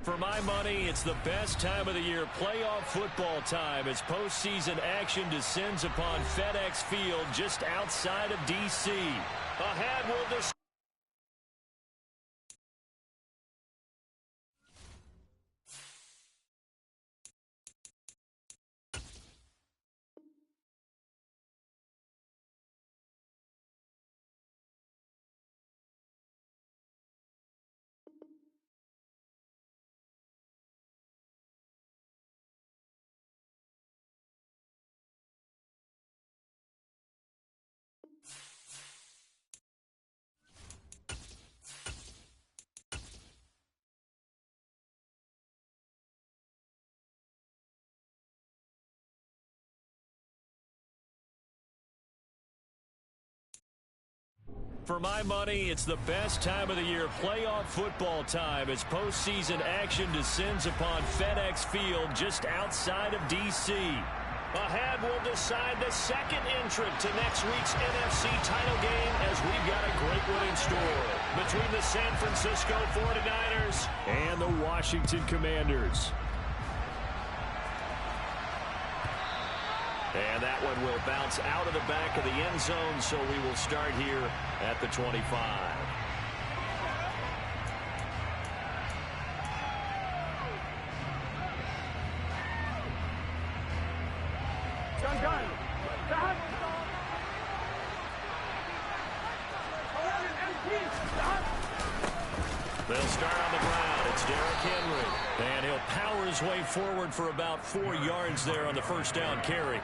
For my money, it's the best time of the year, playoff football time, as postseason action descends upon FedEx Field just outside of D.C. Ahead will decide. For my money, it's the best time of the year, playoff football time, as postseason action descends upon FedEx Field just outside of D.C. Ahead will decide the second entrant to next week's NFC title game, as we've got a great one in store between the San Francisco 49ers and the Washington Commanders. And that one will bounce out of the back of the end zone, so we will start here at the 25. They'll start on the ground. It's Derrick Henry. And he'll power his way forward for about 4 yards there on the first down carry.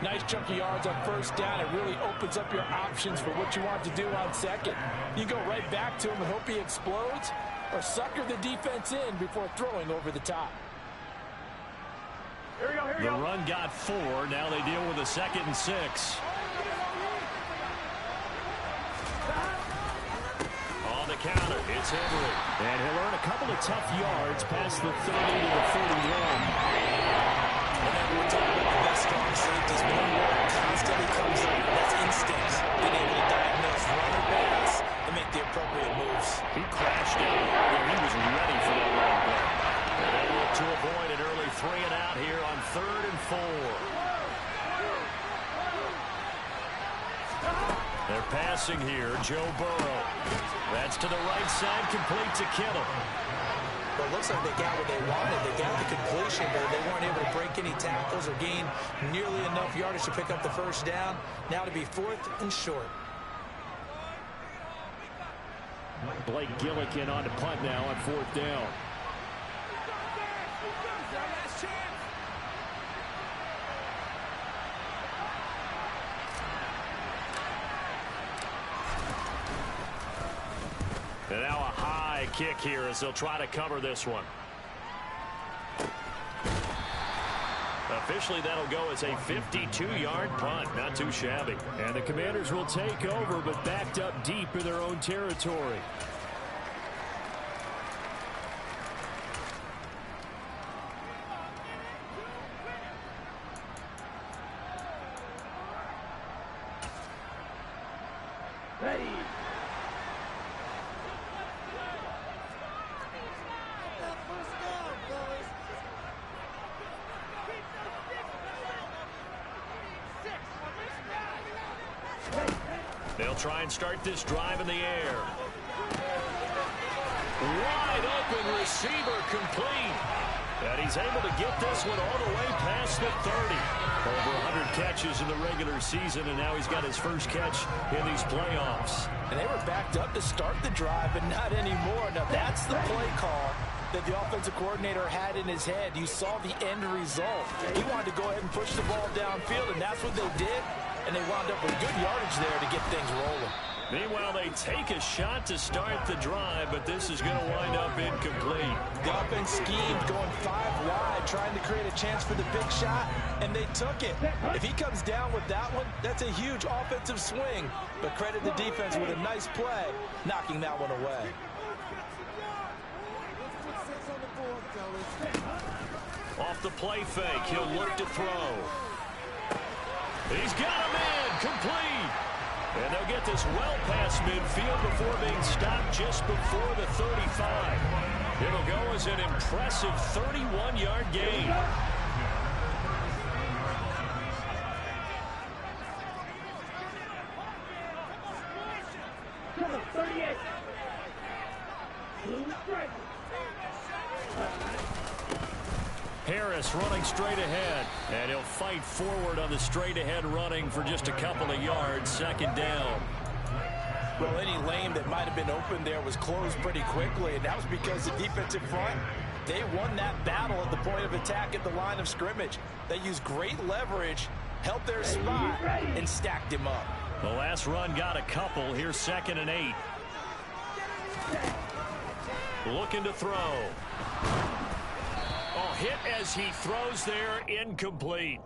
Nice chunk of yards on first down. It really opens up your options for what you want to do on second. You go right back to him and hope he explodes, or sucker the defense in before throwing over the top. The run got 4. Now they deal with a 2nd and 6. On the counter, it's Henry. And he'll earn a couple of tough yards past the 30 to the 41. And we're talking about the best strong safeties. One word constantly comes up. That's instincts. Being able to diagnose run or pass and make the appropriate moves. He crashed out. He was ready for that long play. And they look to avoid an early 3 and out here on 3rd and 4. They're passing here. Joe Burrow. That's to the right side, complete to Kittle. Well, it looks like they got what they wanted. They got the completion, but they weren't able to break any tackles or gain nearly enough yardage to pick up the first down. Now to be 4th and short. Blake Gillikin on to punt now on 4th down. And now a high kick here as they'll try to cover this one. Officially, that'll go as a 52-yard punt. Not too shabby. And the Commanders will take over, but backed up deep in their own territory. Ready. They'll try and start this drive in the air. Wide open receiver complete. And he's able to get this one all the way past the 30. Over 100 catches in the regular season, and now he's got his first catch in these playoffs. And they were backed up to start the drive, but not anymore. Now that's the play call that the offensive coordinator had in his head. You saw the end result. He wanted to go ahead and push the ball downfield, and that's what they did. And they wound up with good yardage there to get things rolling. Meanwhile, they take a shot to start the drive, but this is going to wind up incomplete. The offense schemed, going 5 wide, trying to create a chance for the big shot, and they took it. If he comes down with that one, that's a huge offensive swing. But credit the defense with a nice play, knocking that one away. Off the play fake, he'll look to throw. He's got him in, complete. And they'll get this well past midfield before being stopped just before the 35. It'll go as an impressive 31-yard gain. Harris running straight ahead, and he'll fight forward on the straight-ahead running for just a couple of yards. Second down. Well, any lane that might have been open there was closed pretty quickly, and that was because the defensive front, they won that battle at the point of attack at the line of scrimmage. They used great leverage, held their spot, and stacked him up. The last run got a couple. Here's 2nd and 8. Looking to throw. Oh, hit as he throws there, incomplete.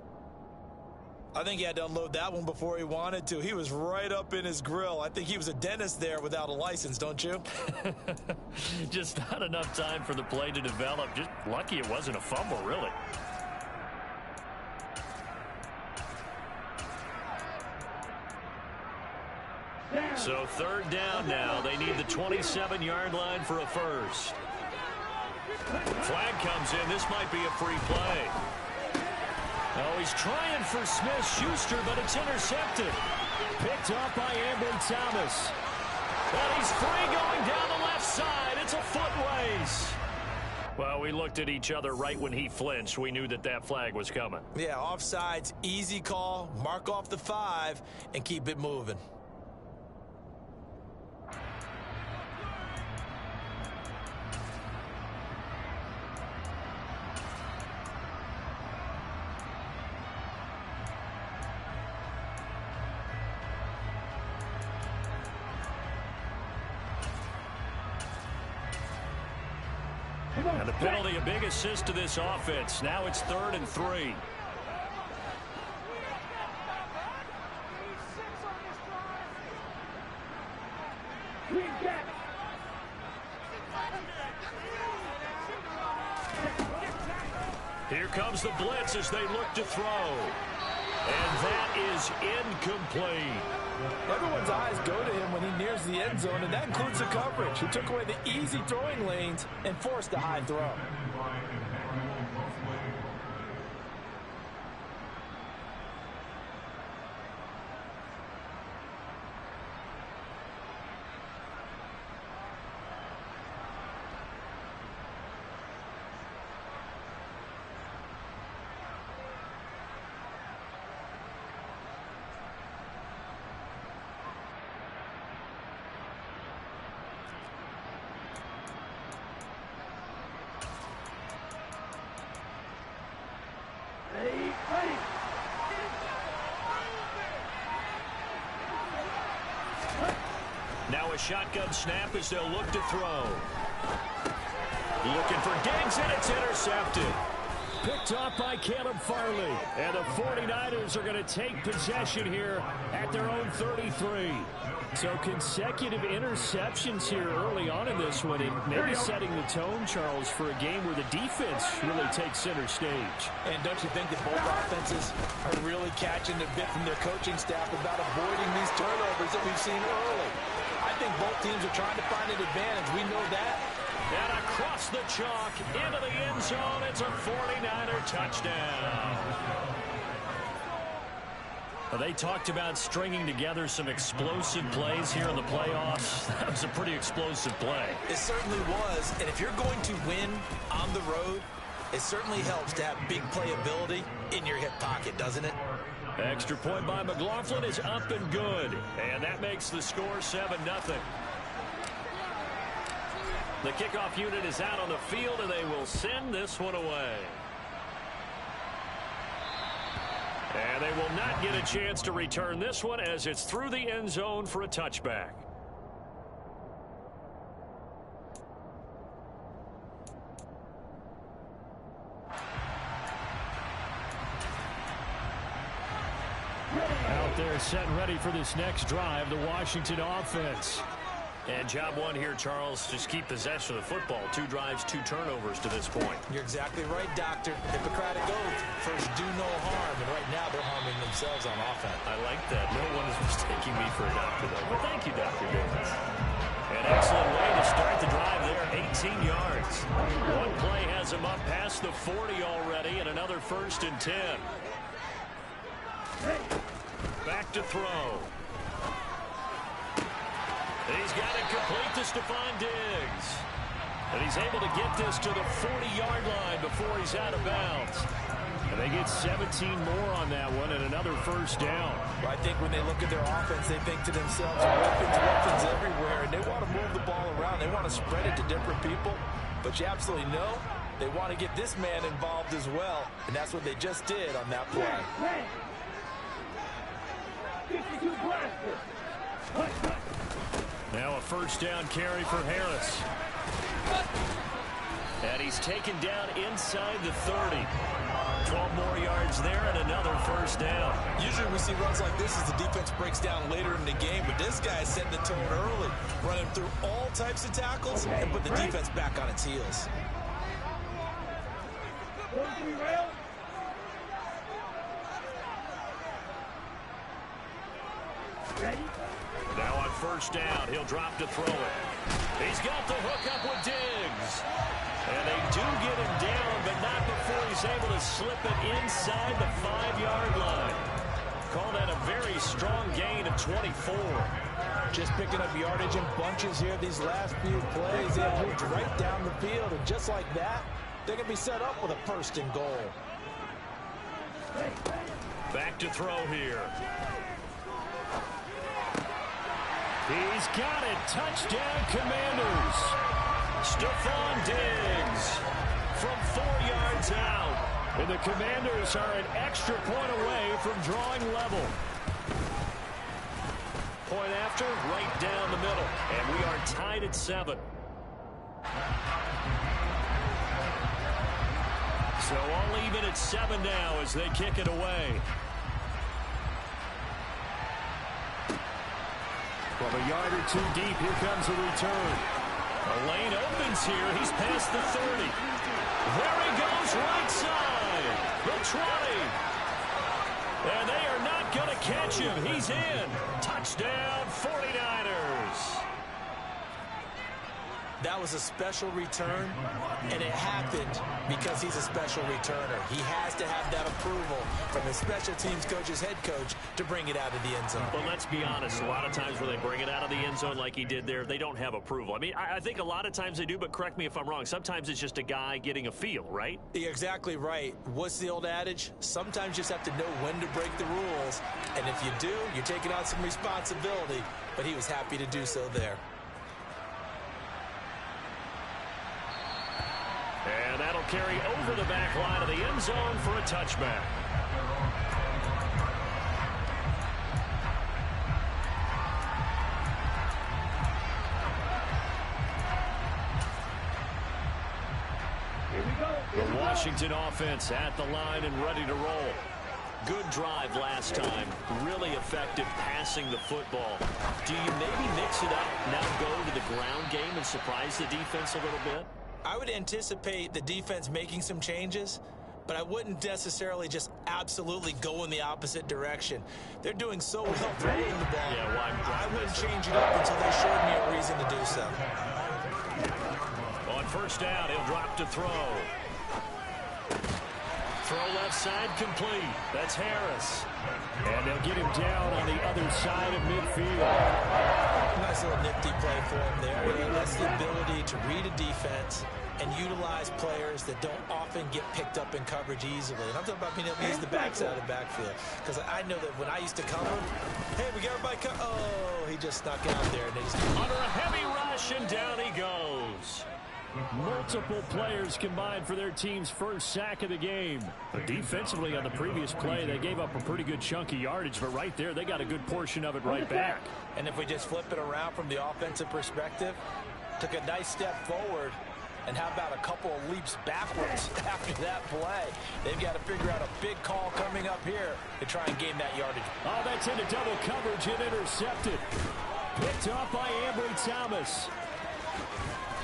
I think he had to unload that one before he wanted to. He was right up in his grill. I think he was a dentist there without a license, don't you? Just not enough time for the play to develop. Just lucky it wasn't a fumble, really. So 3rd down now. They need the 27-yard line for a first. Flag comes in. This might be a free play. Oh, he's trying for Smith-Schuster, but it's intercepted. Picked up by Ambry Thomas. And he's free going down the left side. It's a foot race. Well, we looked at each other right when he flinched. We knew that that flag was coming. Yeah, offsides, easy call. Mark off the 5 and keep it moving. And the penalty, a big assist to this offense. Now it's 3rd and 3. Here comes the blitz as they look to throw. And that is incomplete. Everyone's eyes go to him when he nears the end zone, and that includes the coverage. He took away the easy throwing lanes and forced a high throw. Now a shotgun snap as they'll look to throw. Looking for Diggs, and it's intercepted. Picked off by Caleb Farley. And the 49ers are going to take possession here at their own 33. So consecutive interceptions here early on in this one, and maybe setting the tone, Charles, for a game where the defense really takes center stage. And don't you think that both offenses are really catching a bit from their coaching staff about avoiding these turnovers that we've seen early? I think both teams are trying to find an advantage. We know that. And across the chalk, into the end zone, it's a 49er touchdown. Well, they talked about stringing together some explosive plays here in the playoffs. That was a pretty explosive play. It certainly was. And if you're going to win on the road, it certainly helps to have big playability in your hip pocket, doesn't it? Extra point by McLaughlin is up and good. And that makes the score 7-0. The kickoff unit is out on the field, and they will send this one away. And they will not get a chance to return this one as it's through the end zone for a touchback. Out there set and ready for this next drive, the Washington offense. And job one here, Charles, just keep possession of the football. 2 drives, 2 turnovers to this point. You're exactly right, Doctor. Hippocratic oath. First, do no harm. And right now, they're harming themselves on offense. I like that. No one is mistaking me for a doctor, though. Well, thank you, Dr. Davis. An excellent way to start the drive there. 18 yards. One play has him up past the 40 already, and another 1st and 10. Back to throw. And he's got it complete to Stephon Diggs. And he's able to get this to the 40-yard line before he's out of bounds. And they get 17 more on that one and another 1st down. Well, I think when they look at their offense, they think to themselves, weapons everywhere, and they want to move the ball around. They want to spread it to different people. But you absolutely know they want to get this man involved as well, and that's what they just did on that play. Now a 1st down carry for Harris. And he's taken down inside the 30. 12 more yards there and another 1st down. Usually we see runs like this as the defense breaks down later in the game, but this guy is setting the tone early, running through all types of tackles and put the defense back on its heels. Now on 1st down, he'll drop to throw it. He's got the hook up with Diggs. And they do get him down, but not before he's able to slip it inside the 5-yard line. Call that a very strong gain of 24. Just picking up yardage in bunches here these last few plays. They have moved right down the field, and just like that, they're going to be set up with a 1st and goal. Back to throw here. He's got it. Touchdown, Commanders. Stephon Diggs from 4 yards out. And the Commanders are an extra point away from drawing level. Point after, right down the middle. And we are tied at 7. So all even at 7 now as they kick it away. From a yard or 2 deep, here comes a return. The lane opens here. He's past the 30. There he goes, right side. The 20. And they are not going to catch him. He's in. Touchdown, 49ers. That was a special return, and it happened because he's a special returner. He has to have that approval from his special teams coach's head coach to bring it out of the end zone. But let's be honest, a lot of times when they bring it out of the end zone like he did there, they don't have approval. I mean, I think a lot of times they do, but correct me if I'm wrong. Sometimes it's just a guy getting a feel, right? You're exactly right. What's the old adage? Sometimes you just have to know when to break the rules, and if you do, you're taking on some responsibility, but he was happy to do so there. And that'll carry over the back line of the end zone for a touchback. The Washington offense at the line and ready to roll. Good drive last time. Really effective passing the football. Do you maybe mix it up, now go to the ground game and surprise the defense a little bit? I would anticipate the defense making some changes, but I wouldn't necessarily just absolutely go in the opposite direction. They're doing so well throwing the ball. Yeah, why I wouldn't change it up until they showed me a reason to do so. On 1st down, he'll drop to throw. Throw left side complete. That's Harris. And they'll get him down on the other side of midfield. Nice little nifty play for him there. And that's the ability to read a defense and utilize players that don't often get picked up in coverage easily. And I'm talking about being able to use the backside of the backfield. Because I know that when I used to cover, hey, we got everybody covered. Oh, he just snuck out there. And they just... Under a heavy rush, and down he goes. Multiple players combined for their team's first sack of the game. But defensively on the previous play, they gave up a pretty good chunk of yardage, but right there, they got a good portion of it right back. And if we just flip it around from the offensive perspective, took a nice step forward, and how about a couple of leaps backwards after that play? They've got to figure out a big call coming up here to try and gain that yardage. Oh, that's into double coverage and intercepted. Picked off by Ambry Thomas.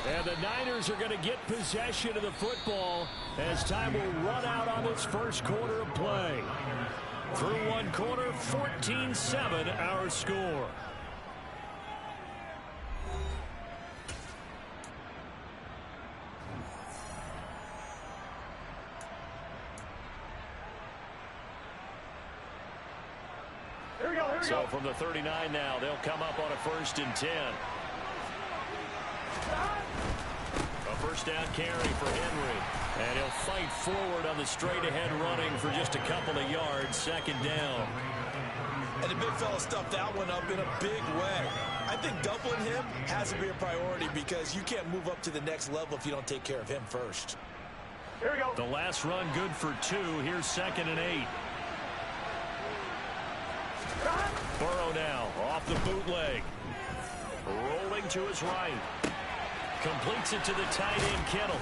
And the Niners are going to get possession of the football as time will run out on this first quarter of play. Through one quarter, 14-7 our score. So from the 39 now, they'll come up on a 1st and 10. A first down carry for Henry. And he'll fight forward on the straight-ahead running for just a couple of yards. 2nd down. And the big fella stuffed that one up in a big way. I think doubling him has to be a priority because you can't move up to the next level if you don't take care of him first. Here we go. The last run good for 2. Here's 2nd and 8. Burrow now off the bootleg. Rolling to his right. Completes it to the tight end, Kittle.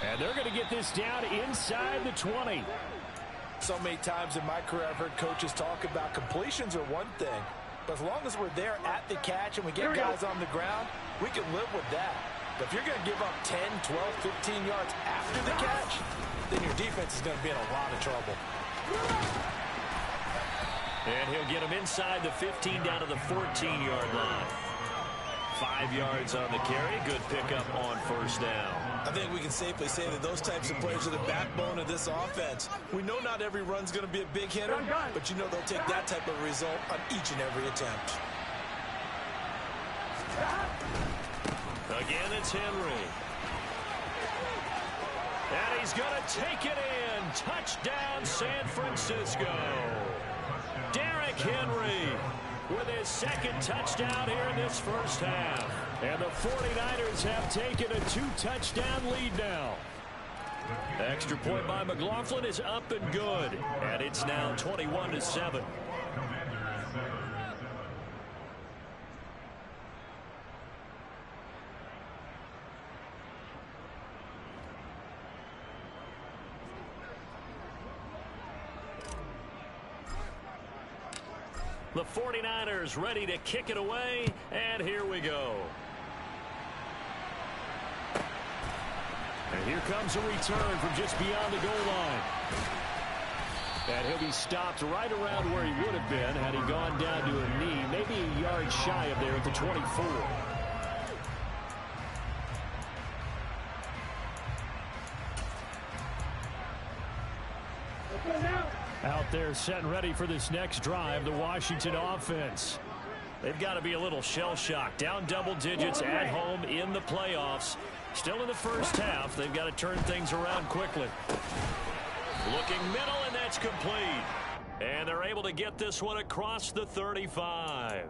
And they're going to get this down inside the 20. So many times in my career I've heard coaches talk about completions are one thing. But as long as we're there at the catch and we get guys on the ground, we can live with that. But if you're going to give up 10, 12, 15 yards after the catch, then your defense is going to be in a lot of trouble. And he'll get him inside the 15 down to the 14-yard line. 5 yards on the carry. Good pickup on 1st down. I think we can safely say that those types of players are the backbone of this offense. We know not every run's going to be a big hitter, but you know they'll take that type of result on each and every attempt. Again, it's Henry. And he's going to take it in. Touchdown, San Francisco. Derrick Henry with his 2nd touchdown here in this 1st half. And the 49ers have taken a 2-touchdown lead now. Extra point by McLaughlin is up and good. And it's now 21-7. The 49ers ready to kick it away, and here we go. And here comes a return from just beyond the goal line. And he'll be stopped right around where he would have been had he gone down to a knee, maybe a yard shy of there at the 24. Out there set and ready for this next drive, the Washington offense. They've got to be a little shell-shocked. Down double digits at home in the playoffs. Still in the 1st half. They've got to turn things around quickly. Looking middle, and that's complete. And they're able to get this one across the 35.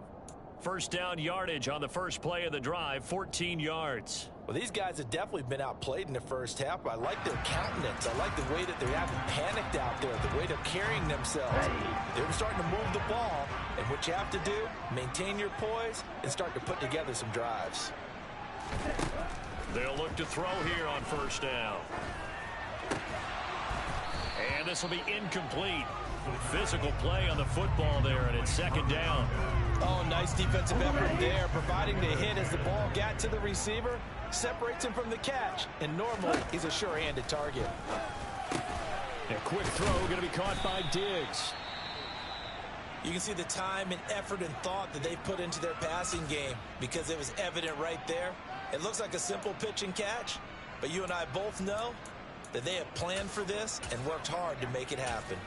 1st down yardage on the first play of the drive, 14 yards. Well, these guys have definitely been outplayed in the 1st half, but I like their countenance. I like the way that they haven't panicked out there, the way they're carrying themselves. They're starting to move the ball, and what you have to do, maintain your poise and start to put together some drives. They'll look to throw here on 1st down. And this will be incomplete. Physical play on the football there, and it's 2nd down. Oh, nice defensive effort there, providing the hit as the ball got to the receiver, separates him from the catch, and normally he's a sure-handed target. A quick throw going to be caught by Diggs. You can see the time and effort and thought that they put into their passing game because it was evident right there. It looks like a simple pitch and catch, but you and I both know that they have planned for this and worked hard to make it happen.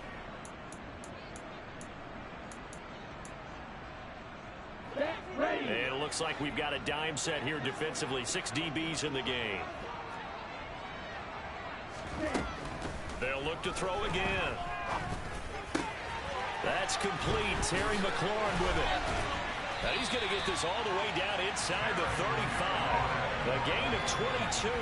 And it looks like we've got a dime set here defensively. 6 DBs in the game. They'll look to throw again. That's complete. Terry McLaurin with it. And he's going to get this all the way down inside the 35. A gain of 22.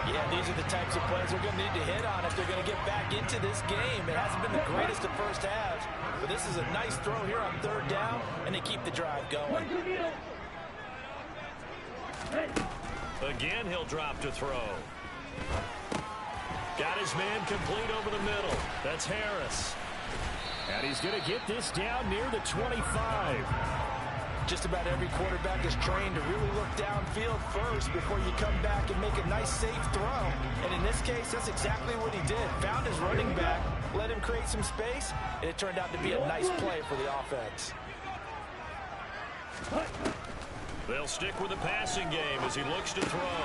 Yeah, these are the types of plays they're going to need to hit on if they're going to get back into this game. It hasn't been the greatest of 1st halves, but this is a nice throw here on 3rd down, and they keep the drive going. Again, he'll drop to throw. Got his man complete over the middle. That's Harris. And he's going to get this down near the 25. Just about every quarterback is trained to really look downfield first before you come back and make a nice, safe throw. And in this case, that's exactly what he did. Found his running back, let him create some space, and it turned out to be a nice play for the offense. They'll stick with the passing game as he looks to throw.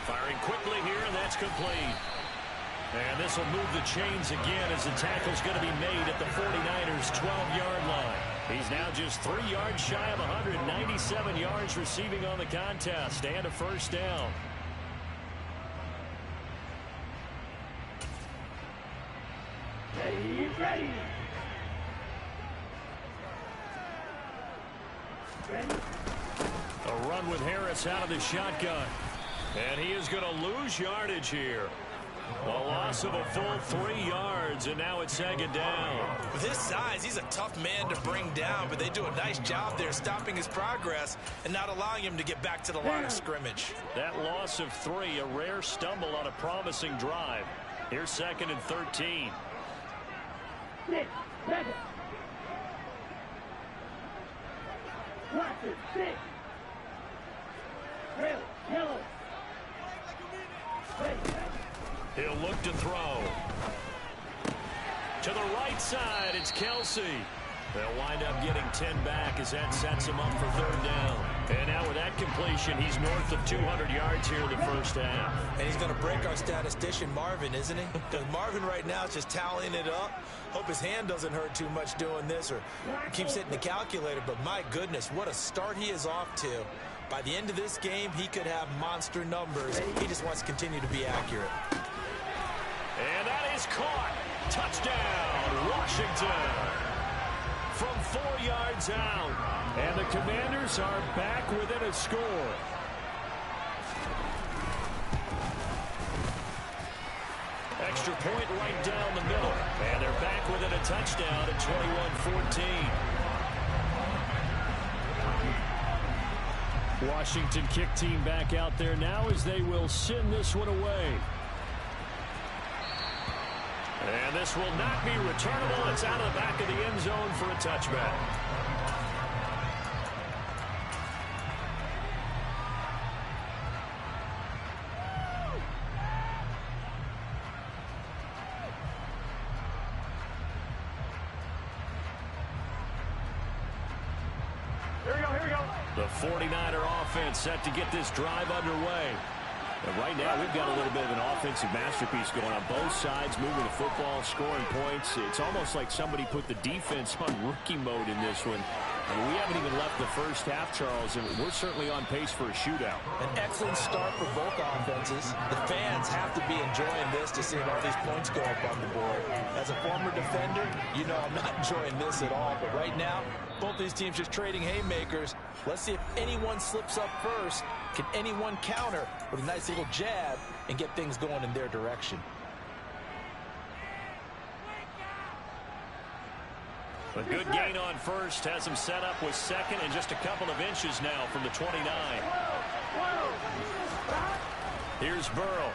Firing quickly here, and that's complete. And this will move the chains again as the tackle's going to be made at the 49ers' 12-yard line. He's now just 3 yards shy of 197 yards receiving on the contest and a first down. Ready. A run with Harris out of the shotgun. And he is going to lose yardage here. A loss of a full 3 yards, and now it's second down. With his size, he's a tough man to bring down, but they do a nice job there stopping his progress and not allowing him to get back to the line of scrimmage. That loss of 3, a rare stumble on a promising drive. Here's second and 13. 6, 7. Watch it, 6. Yellow. He'll look to throw. To the right side, it's Kelsey. They'll wind up getting 10 back as that sets him up for third down. And now with that completion, he's north of 200 yards here in the first half. And he's going to break our statistician, Marvin, isn't he? Because Marvin right now is just tallying it up. Hope his hand doesn't hurt too much doing this or keeps hitting the calculator. But my goodness, what a start he is off to. By the end of this game, he could have monster numbers. He just wants to continue to be accurate. And that is caught. Touchdown, Washington. From 4 yards out. And the Commanders are back within a score. Extra point right down the middle. And they're back within a touchdown at 21-14. Washington kick team back out there now as they will send this one away. And this will not be returnable. It's out of the back of the end zone for a touchback. Here we go. The 49er offense set to get this drive underway. And right now, we've got a little bit of an offensive masterpiece going on both sides, moving the football, scoring points. It's almost like somebody put the defense on rookie mode in this one. I mean, we haven't even left the first half, Charles, and we're certainly on pace for a shootout. An excellent start for both offenses. The fans have to be enjoying this to see all these points go up on the board. As a former defender, you know I'm not enjoying this at all. But right now, both these teams just trading haymakers. Let's see if anyone slips up first. Can anyone counter with a nice little jab and get things going in their direction? A good gain on first has him set up with second and just a couple of inches now from the 29. Here's Burrow.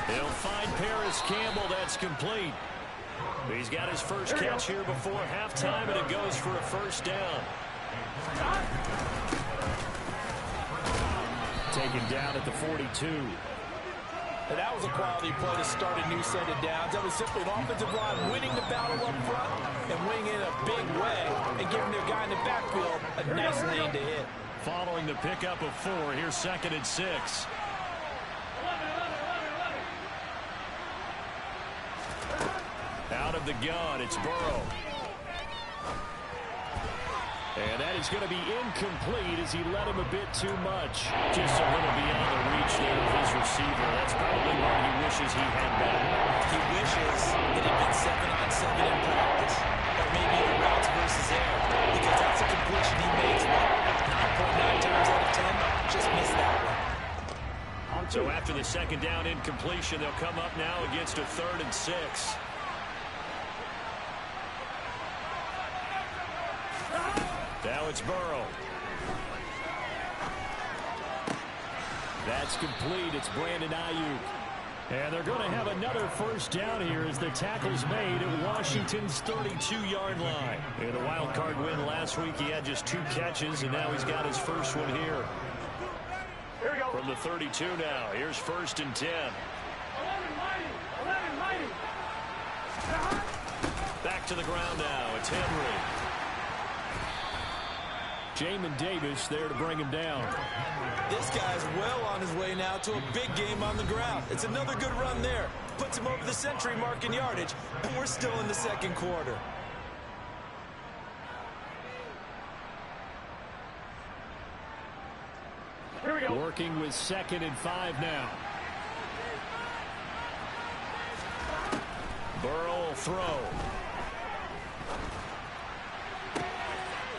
He'll find Paris Campbell. That's complete. He's got his first catch here before halftime, and it goes for a first down. Taken down at the 42. And that was a quality play to start a new set of downs. That was simply an offensive line winning the battle up front and winning in a big way and giving their guy in the backfield a nice lane to hit. Following the pickup of 4, here's second and 6. Out of the gun, it's Burrow. And that is going to be incomplete as he led him a bit too much. Just a little beyond the reach there of his receiver. That's probably one he wishes he had back. He wishes it had been 7-on-7 in practice. Or maybe the routes versus air. Because that's a completion he makes 9.9 times out of 10. Just missed that one. So after the second down incompletion, they'll come up now against a 3rd and 6. Now it's Burrow. That's complete. It's Brandon Ayuk. And they're going to have another first down here as the tackle's made at Washington's 32-yard line. In the wild card win last week, he had just 2 catches, and now he's got his first one here. Here we go. From the 32 now. Here's 1st and 10. 11 Back to the ground now. It's Henry. Jamin Davis there to bring him down. This guy's well on his way now to a big game on the ground. It's another good run there. Puts him over the century mark in yardage, and we're still in the second quarter. Working with 2nd and 5 now. Burrow will throw.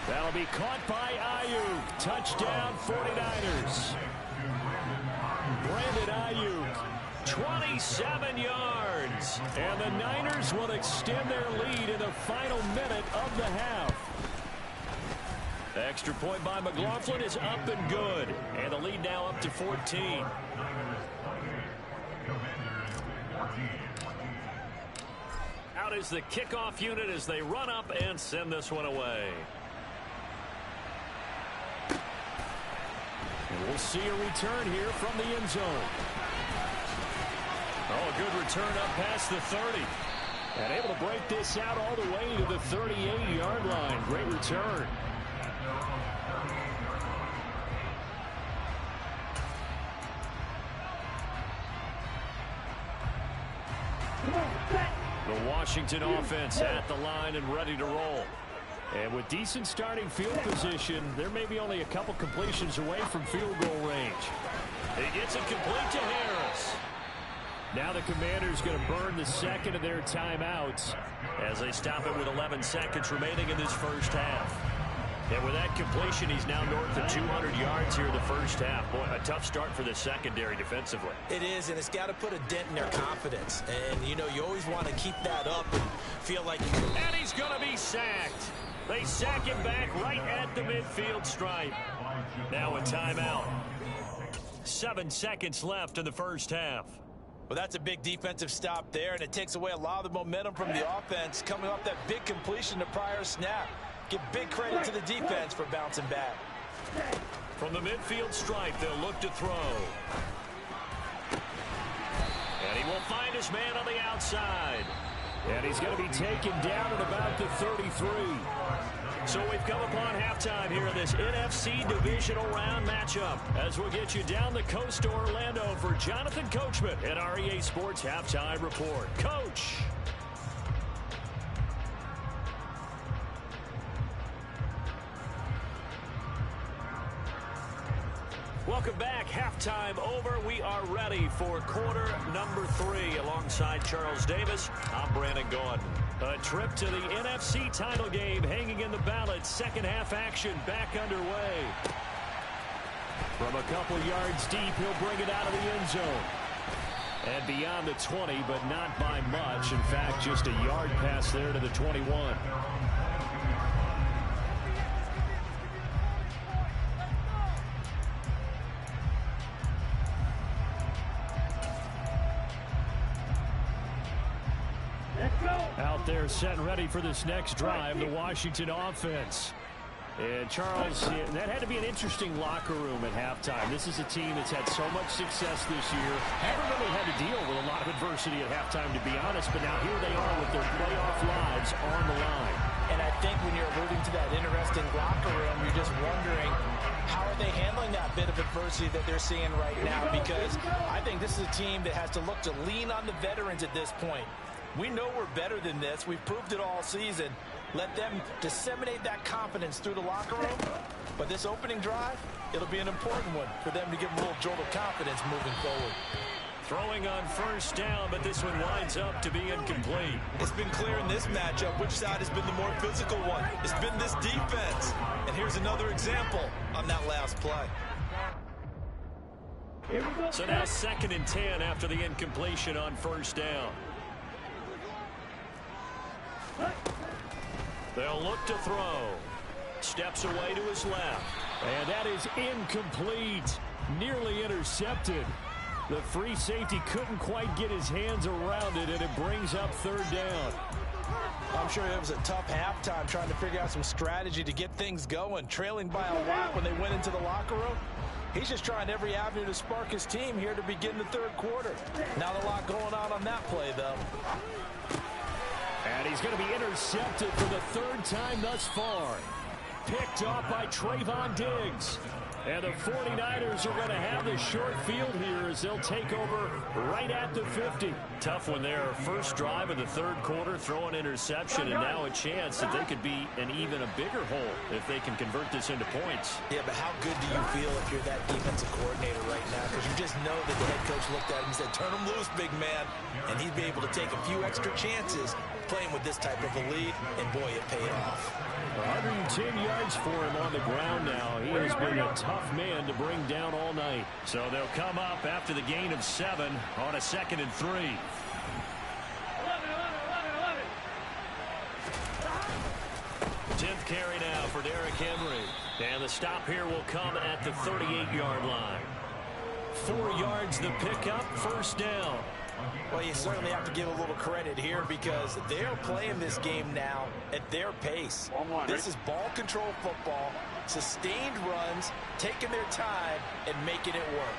That'll be caught by Ayuk. Touchdown 49ers. Brandon Ayuk, 27 yards. And the Niners will extend their lead in the final minute of the half. The extra point by McLaughlin is up and good. And the lead now up to 14. Out is the kickoff unit as they run up and send this one away. And we'll see a return here from the end zone. Oh, a good return up past the 30. And able to break this out all the way to the 38-yard line. Great return. The Washington offense at the line and ready to roll. And with decent starting field position, there may be only a couple completions away from field goal range. He gets it complete to Harris. Now the Commanders going to burn the second of their timeouts as they stop it with 11 seconds remaining in this first half. And with that completion, he's now north of 200 yards here in the first half. Boy, a tough start for the secondary defensively. It is, and it's got to put a dent in their confidence. And, you know, you always want to keep that up and feel like... And he's going to be sacked. They sack him back right at the midfield stripe. Now a timeout. 7 seconds left in the first half. Well, that's a big defensive stop there, and it takes away a lot of the momentum from the offense coming off that big completion the prior snap. Give big credit to the defense for bouncing back. From the midfield stripe, they'll look to throw. And he will find his man on the outside. And he's going to be taken down at about the 33. So we've come upon halftime here in this NFC Divisional Round matchup as we'll get you down the coast to Orlando for Jonathan Coachman at our EA Sports Halftime Report. Coach. Welcome back. Halftime over. We are ready for quarter number 3 alongside Charles Davis. I'm Brandon Gordon. A trip to the NFC title game hanging in the balance. Second half action back underway. From a couple yards deep, he'll bring it out of the end zone. And beyond the 20, but not by much. In fact, just a yard pass there to the 21. Out there set and ready for this next drive, the Washington offense. And Charles, that had to be an interesting locker room at halftime. This is a team that's had so much success this year. Haven't really had to deal with a lot of adversity at halftime, to be honest, but now here they are with their playoff lives on the line. And I think when you're alluding to that interesting locker room, you're just wondering, how are they handling that bit of adversity that they're seeing right now? Because I think this is a team that has to look to lean on the veterans at this point. We know we're better than this. We've proved it all season. Let them disseminate that confidence through the locker room. But this opening drive, it'll be an important one for them to give them a little jolt of confidence moving forward. Throwing on first down, but this one winds up to be incomplete. It's been clear in this matchup which side has been the more physical one. It's been this defense. And here's another example on that last play. So now 2nd and 10 after the incompletion on first down. They'll look to throw. Steps away to his left. And that is incomplete. Nearly intercepted. The free safety couldn't quite get his hands around it, and it brings up 3rd down. I'm sure it was a tough halftime trying to figure out some strategy to get things going. Trailing by a lot when they went into the locker room. He's just trying every avenue to spark his team here to begin the 3rd quarter. Not a lot going on that play, though. And he's going to be intercepted for the 3rd time thus far. Picked off by Trayvon Diggs. And the 49ers are going to have the short field here as they'll take over right at the 50. Tough one there. First drive of the third quarter, throw an interception, and now a chance that they could be an even a bigger hole if they can convert this into points. Yeah, but how good do you feel if you're that defensive coordinator right now? Because you just know that the head coach looked at him and said, turn him loose, big man. And he'd be able to take a few extra chances playing with this type of a lead, and boy, it paid off. 110 yards for him on the ground now. He has been a tough man to bring down all night. So they'll come up after the gain of 7 on a 2nd and 3. 10th carry now for Derrick Henry. And the stop here will come at the 38-yard line. 4 yards the pickup, first down. Well, you certainly have to give a little credit here because they're playing this game now at their pace. This is ball control football, sustained runs, taking their time, and making it work.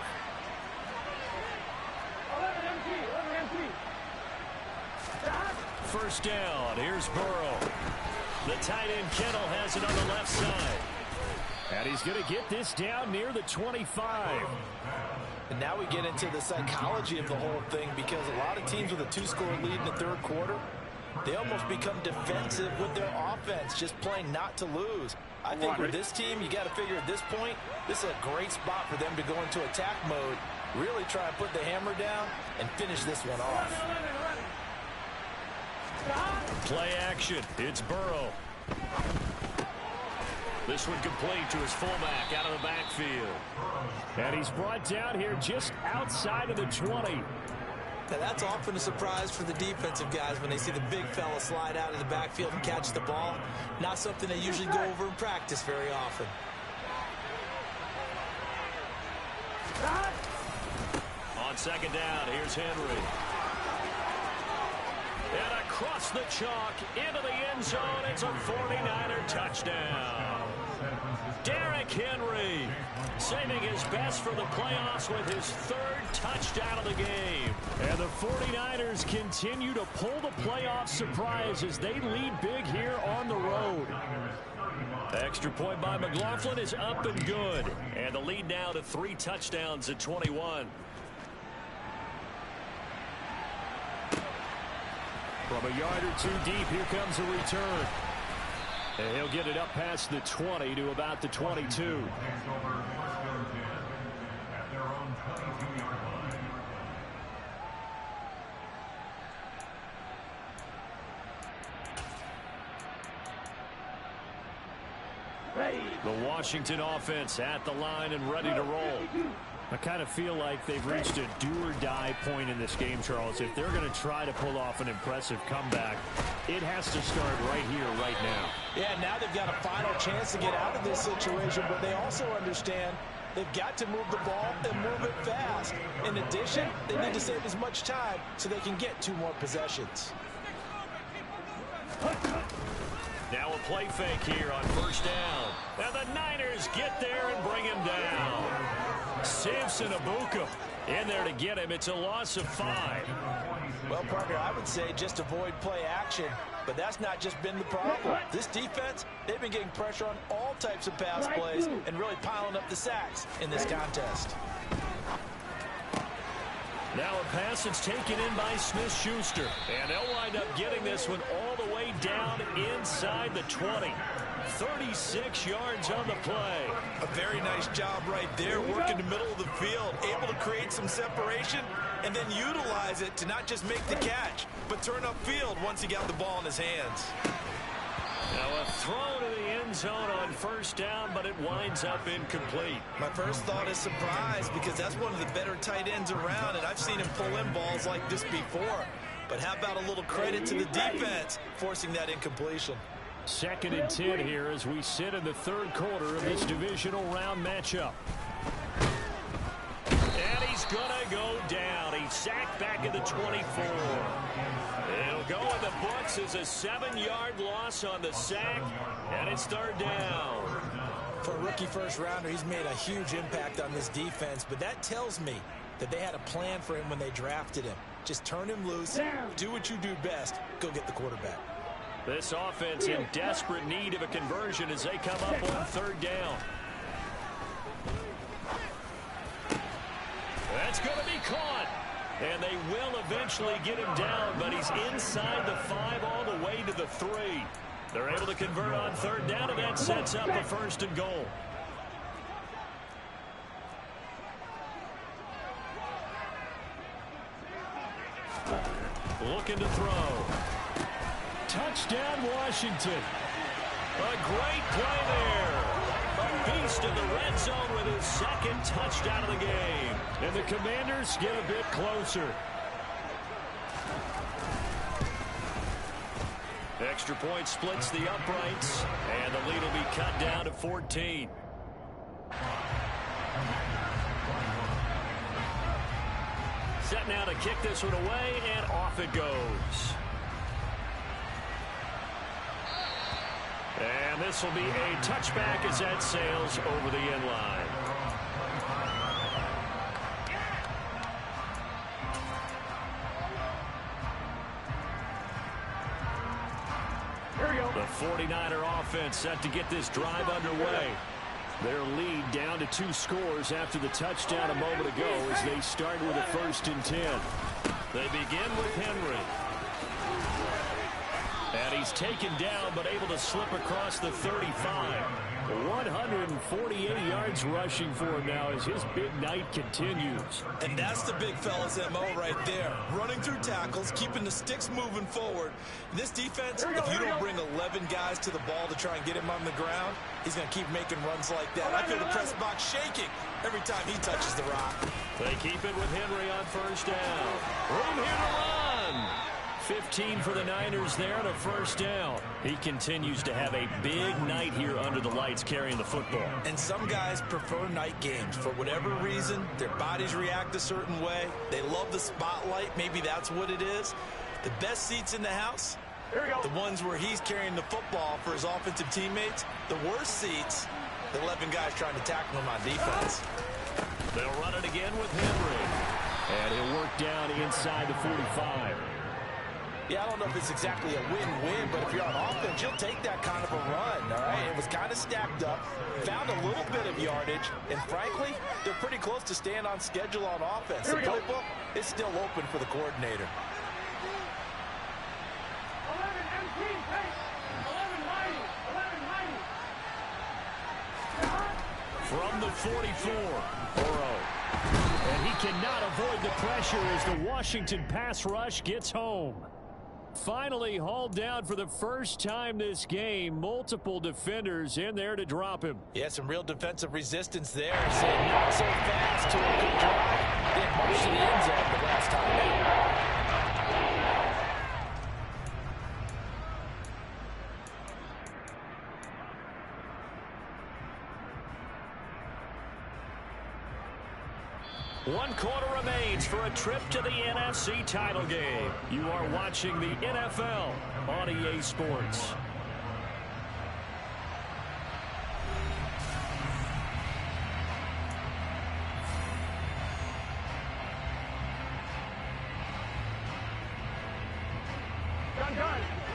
First down, here's Burrow. The tight end Kittle has it on the left side. And he's going to get this down near the 25. And now we get into the psychology of the whole thing because a lot of teams with a 2-score lead in the third quarter, they almost become defensive with their offense, just playing not to lose. I think with this team, you got to figure at this point, this is a great spot for them to go into attack mode, really try and put the hammer down and finish this one off. Play action. It's Burrow. This one complete to his fullback out of the backfield. And he's brought down here just outside of the 20. Now that's often a surprise for the defensive guys when they see the big fella slide out of the backfield and catch the ball. Not something they usually go over in practice very often. On second down, here's Henry. And across the chalk into the end zone. It's a 49er touchdown. Derrick Henry saving his best for the playoffs with his 3rd touchdown of the game. And the 49ers continue to pull the playoff surprise as they lead big here on the road. The extra point by McLaughlin is up and good. And the lead now to 3 touchdowns at 21. From a yard or 2 deep, here comes a return. And he'll get it up past the 20 to about the 22. The Washington offense at the line and ready to roll. I kind of feel like they've reached a do-or-die point in this game, Charles. If they're going to try to pull off an impressive comeback, it has to start right here, right now. Yeah, now they've got a final chance to get out of this situation, but they also understand they've got to move the ball and move it fast. In addition, they need to save as much time so they can get 2 more possessions. Now a play fake here on first down. And the Niners get there and bring him down. Samson Abuka in there to get him. It's a loss of 5. Well, partner, I would say just avoid play action, but that's not just been the problem. This defense, they've been getting pressure on all types of pass plays and really piling up the sacks in this contest. Now a pass that's taken in by Smith-Schuster. And they'll wind up getting this one all the way down inside the 20. 36 yards on the play. A very nice job right there, working the middle of the field, able to create some separation and then utilize it to not just make the catch, but turn upfield once he got the ball in his hands. Now a throw to the end zone on first down, but it winds up incomplete. My first thought is surprise because that's one of the better tight ends around, and I've seen him pull in balls like this before. But how about a little credit to the defense forcing that incompletion? 2nd and 10 here as we sit in the third quarter of this divisional round matchup. And he's going to go down. He's sacked back at the 24. It'll go in the books as a 7-yard loss on the sack, and it's 3rd down. For a rookie first-rounder, he's made a huge impact on this defense, but that tells me that they had a plan for him when they drafted him. Just turn him loose, do what you do best, go get the quarterback. This offense in desperate need of a conversion as they come up on 3rd down. That's going to be caught. And they will eventually get him down, but he's inside the 5 all the way to the 3. They're able to convert on 3rd down, and that sets up a 1st and goal. Looking to throw. Touchdown, Washington. A great play there. A beast in the red zone with his 2nd touchdown of the game. And the Commanders get a bit closer. Extra point splits the uprights, and the lead will be cut down to 14. Set now to kick this one away, and off it goes. And this will be a touchback as that sails over the end line. The 49er offense set to get this drive underway. Their lead down to 2 scores after the touchdown a moment ago as they start with a 1st and 10. They begin with Henry. And he's taken down but able to slip across the 35. 148 yards rushing for him now as his big night continues. And that's the big fella's MO right there. Running through tackles, keeping the sticks moving forward. This defense, if you don't bring 11 guys to the ball to try and get him on the ground, he's going to keep making runs like that. I feel the press box shaking every time he touches the rock. They keep it with Henry on 1st down. Room here to run. 15 for the Niners there and a 1st down. He continues to have a big night here under the lights carrying the football. And some guys prefer night games. For whatever reason, their bodies react a certain way. They love the spotlight. Maybe that's what it is. The best seats in the house, the ones where he's carrying the football for his offensive teammates. The worst seats, the 11 guys trying to tackle him on defense. They'll run it again with Henry. And he'll work down inside the 45. Yeah, I don't know if it's exactly a win-win, but if you're on offense, you'll take that kind of a run, all right? It was kind of stacked up, found a little bit of yardage, and frankly, they're pretty close to staying on schedule on offense. The playbook is still open for the coordinator. 11 empty, 11 mighty, 11 mighty. From the 44, Burrow. And he cannot avoid the pressure as the Washington pass rush gets home. Finally hauled down for the first time this game. Multiple defenders in there to drop him. Yeah, some real defensive resistance there. Saying not so fast to a good drive. They marched to the end zone the last time out. One quarter remains for a trip to the NFC title game. You are watching the NFL on EA Sports.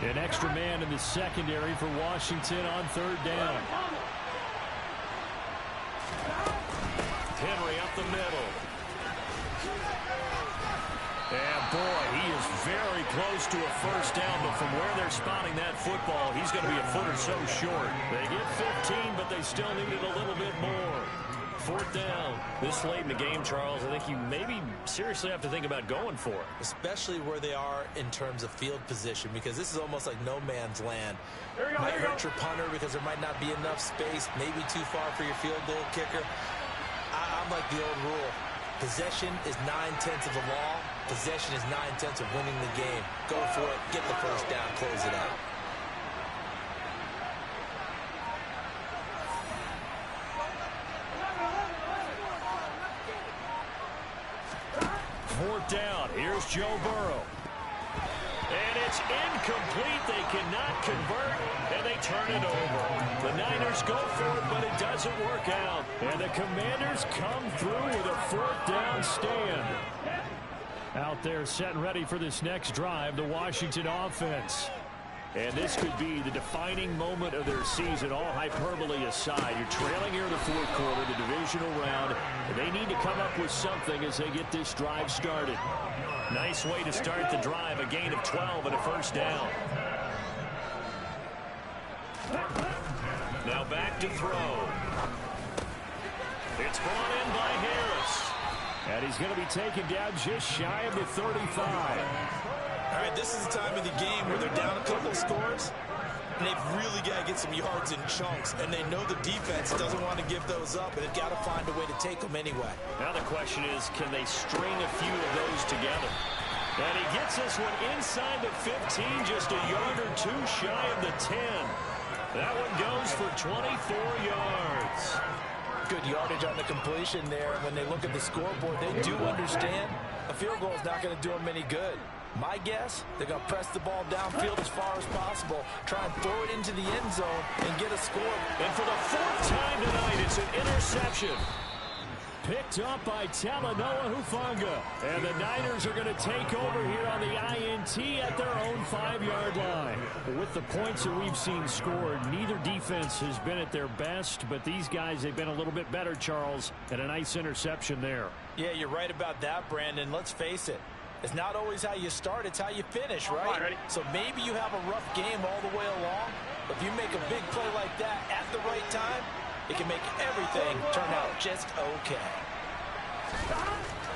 An extra man in the secondary for Washington on 3rd down. Henry up the middle. And boy, he is very close to a 1st down, but from where they're spotting that football, he's going to be a foot or so short. They get 15, but they still need it a little bit more. 4th down. This late in the game, Charles, I think you maybe seriously have to think about going for it. Especially where they are in terms of field position, because this is almost like no man's land. Might hurt your punter because there might not be enough space, maybe too far for your field goal kicker. I'm like the old rule. Possession is 9/10 of the law. Possession is 9/10 of winning the game. Go for it. Get the 1st down. Close it out. Fourth down. Here's Joe Burrow. And it's incomplete. They cannot convert, and they turn it over. The Niners go for it, but it doesn't work out. And the Commanders come through with a 4th down stand. Out there set and ready for this next drive, the Washington offense. And this could be the defining moment of their season, all hyperbole aside. You're trailing here in the fourth quarter, the divisional round, and they need to come up with something as they get this drive started. Nice way to start the drive, a gain of 12 and a first down. Now back to throw. It's brought in by Harris. And he's going to be taken down just shy of the 35. All right, this is the time of the game where they're down a couple scores, and they've really got to get some yards in chunks, and they know the defense doesn't want to give those up, but they've got to find a way to take them anyway. Now the question is, can they string a few of those together? And he gets this one inside the 15, just a yard or two shy of the 10. That one goes for 24 yards. Good yardage on the completion there. When they look at the scoreboard, they do understand a field goal is not going to do them any good. My guess, they're going to press the ball downfield as far as possible, try and throw it into the end zone and get a score. And for the fourth time tonight, it's an interception. Picked up by Talanoa Hufanga. And the Niners are going to take over here on the INT at their own 5-yard line. With the points that we've seen scored, neither defense has been at their best, but these guys, they've been a little bit better, Charles, and a nice interception there. Yeah, you're right about that, Brandon. Let's face it. It's not always how you start, it's how you finish, right? So maybe you have a rough game all the way along, but if you make a big play like that at the right time, it can make everything turn out just okay.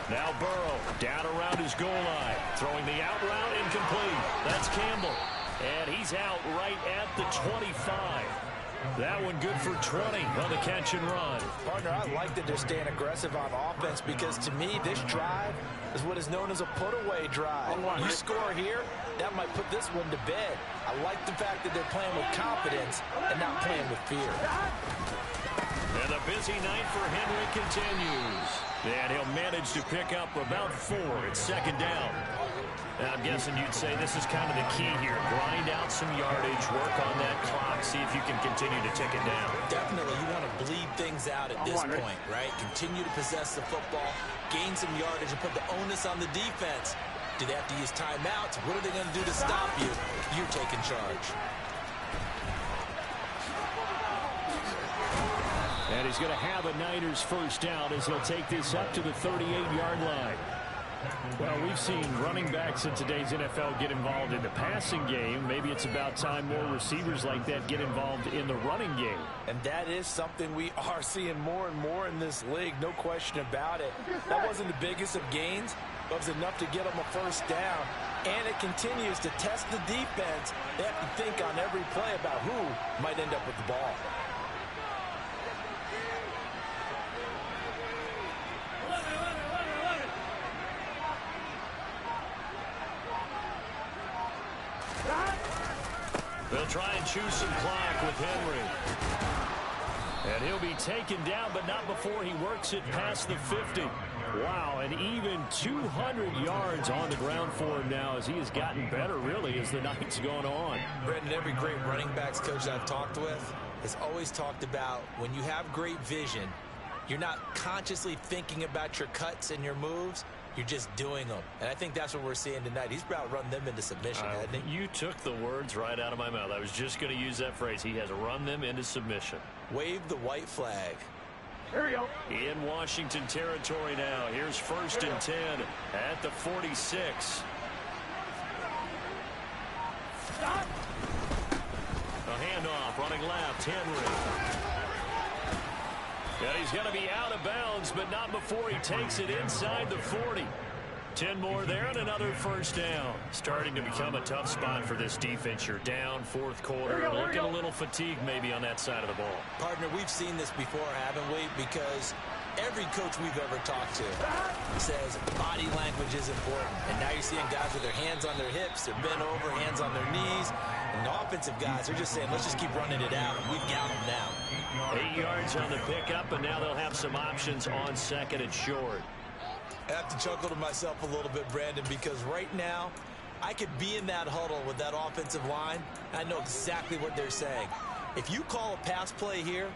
Now Burrow down around his goal line, throwing the out route incomplete. That's Campbell, and he's out right at the 25. That one good for 20 on the catch and run. Partner, I like that they're staying aggressive on offense because to me, this drive is what is known as a put-away drive. You score here, that might put this one to bed. I like the fact that they're playing with confidence and not playing with fear. And the busy night for Henry continues. And he'll manage to pick up about 4 at second down. And I'm guessing you'd say this is kind of the key here. Grind out some yardage, work on that clock, see if you can continue to tick it down. Definitely, you want to bleed things out at this point, right? Continue to possess the football, gain some yardage, and put the onus on the defense. Do they have to use timeouts? What are they going to do to stop you? You're taking charge. And he's going to have a Niners first down as he'll take this up to the 38-yard line. Well, we've seen running backs in today's NFL get involved in the passing game. Maybe it's about time more receivers like that get involved in the running game. And that is something we are seeing more and more in this league, no question about it. That wasn't the biggest of gains, but it was enough to get them a first down. And it continues to test the defense. They have to think on every play about who might end up with the ball. They'll try and choose some clock with Henry. And he'll be taken down, but not before he works it past the 50. Wow, and even 200 yards on the ground for him now as he has gotten better, really, as the night's going on. Brendan, every great running backs coach I've talked with has always talked about when you have great vision, you're not consciously thinking about your cuts and your moves. You're just doing them. And I think that's what we're seeing tonight. He's about to run them into submission, hasn't he? You took the words right out of my mouth. I was just going to use that phrase. He has run them into submission. Wave the white flag. Here we go. In Washington territory now. Here's 1st and 10 at the 46. Stop. A handoff running left. Henry. And he's going to be out of bounds, but not before he takes it inside the 40. 10 more there and another first down. Starting to become a tough spot for this defense. You're down fourth quarter. Looking a little fatigued maybe on that side of the ball. Partner, we've seen this before, haven't we? Because every coach we've ever talked to says body language is important. And now you're seeing guys with their hands on their hips, they're bent over, hands on their knees. And the offensive guys are just saying, let's just keep running it out, and we've got them now. 8 yards on the pickup, and now they'll have some options on second and short. I have to chuckle to myself a little bit, Brandon, because right now I could be in that huddle with that offensive line. I know exactly what they're saying. If you call a pass play here,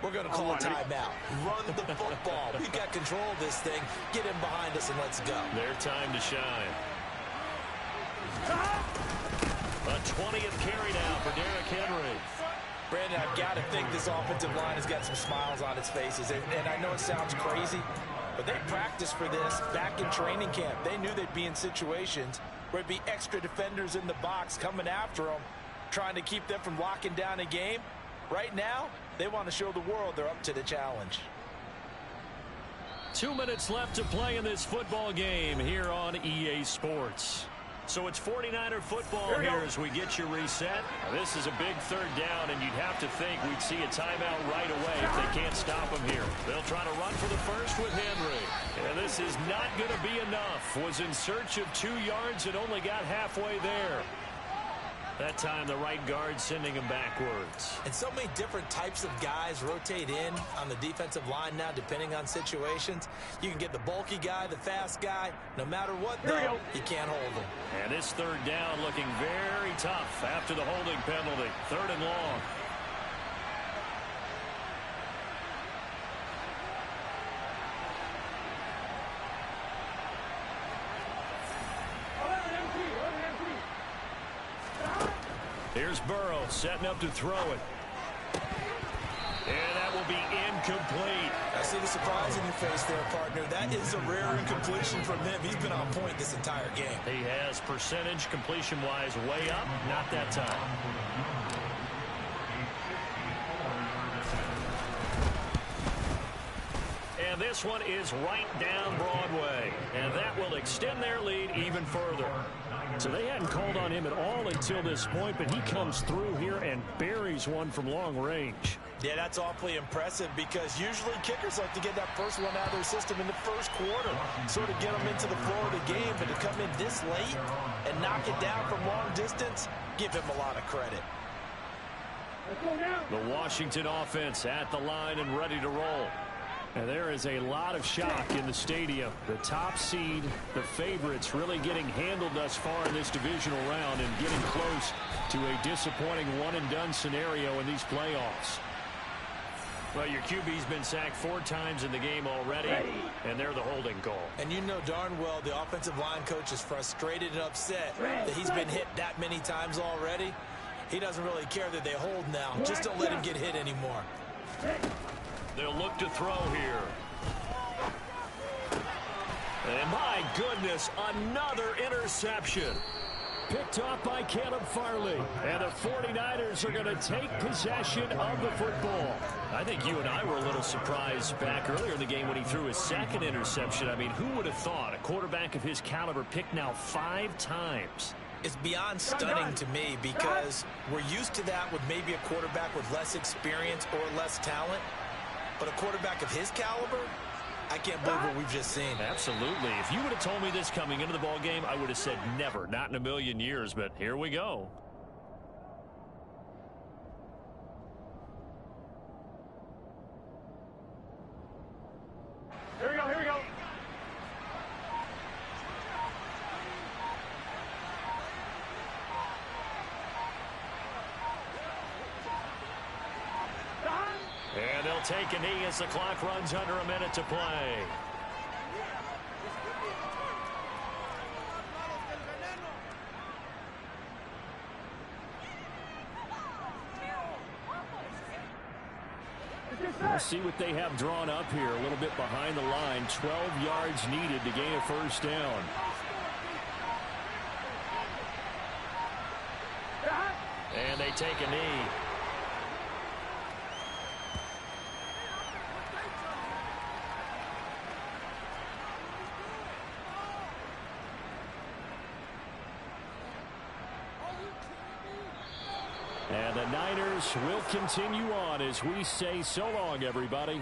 we're going to call a timeout. Run the football. We've got control of this thing. Get in behind us and let's go. Their time to shine. A A 20th carry now for Derrick Henry. Brandon, I've got to think this offensive line has got some smiles on its faces. And I know it sounds crazy, but they practiced for this back in training camp. They knew they'd be in situations where there'd be extra defenders in the box coming after them, trying to keep them from locking down a game. Right now, they want to show the world they're up to the challenge. 2 minutes left to play in this football game here on EA Sports. So it's 49er football here as we get you reset. Now, this is a big third down, and you'd have to think we'd see a timeout right away if they can't stop him here. They'll try to run for the first with Henry. And this is not going to be enough. Was in search of 2 yards and only got halfway there. That time, the right guard sending him backwards. And so many different types of guys rotate in on the defensive line now, depending on situations. You can get the bulky guy, the fast guy. No matter what, though, you can't hold him. And this third down looking very tough after the holding penalty. 3rd and long. Here's Burrow setting up to throw it. And that will be incomplete. I see the surprise in your face there, partner. That is a rare incompletion from him. He's been on point this entire game. He has percentage completion-wise way up. Not that time. And this one is right down Broadway. And that will extend their lead even further. So they hadn't called on him at all until this point, but he comes through here and buries one from long range. Yeah, that's awfully impressive because usually kickers like to get that first one out of their system in the first quarter, sort of get them into the flow of the game, but to come in this late and knock it down from long distance, give him a lot of credit. The Washington offense at the line and ready to roll. And there is a lot of shock in the stadium. The top seed, the favorites, really getting handled thus far in this divisional round and getting close to a disappointing one-and-done scenario in these playoffs. Well, your QB's been sacked 4 times in the game already, and they're the holding call. And you know darn well the offensive line coach is frustrated and upset that he's been hit that many times already. He doesn't really care that they hold now. Just don't let him get hit anymore. They'll look to throw here. And my goodness, another interception. Picked off by Caleb Farley. And the 49ers are going to take possession of the football. I think you and I were a little surprised back earlier in the game when he threw his 2nd interception. I mean, who would have thought a quarterback of his caliber picked now 5 times? It's beyond stunning to me because we're used to that with maybe a quarterback with less experience or less talent. But a quarterback of his caliber, I can't believe what we've just seen. Absolutely. If you would have told me this coming into the ball game, I would have said never, not in a million years. But here we go. Here we go, here we go. And they'll take a knee as the clock runs under a minute to play. Let's see what they have drawn up here. A little bit behind the line. 12 yards needed to gain a first down. And they take a knee. And the Niners will continue on as we say so long, everybody.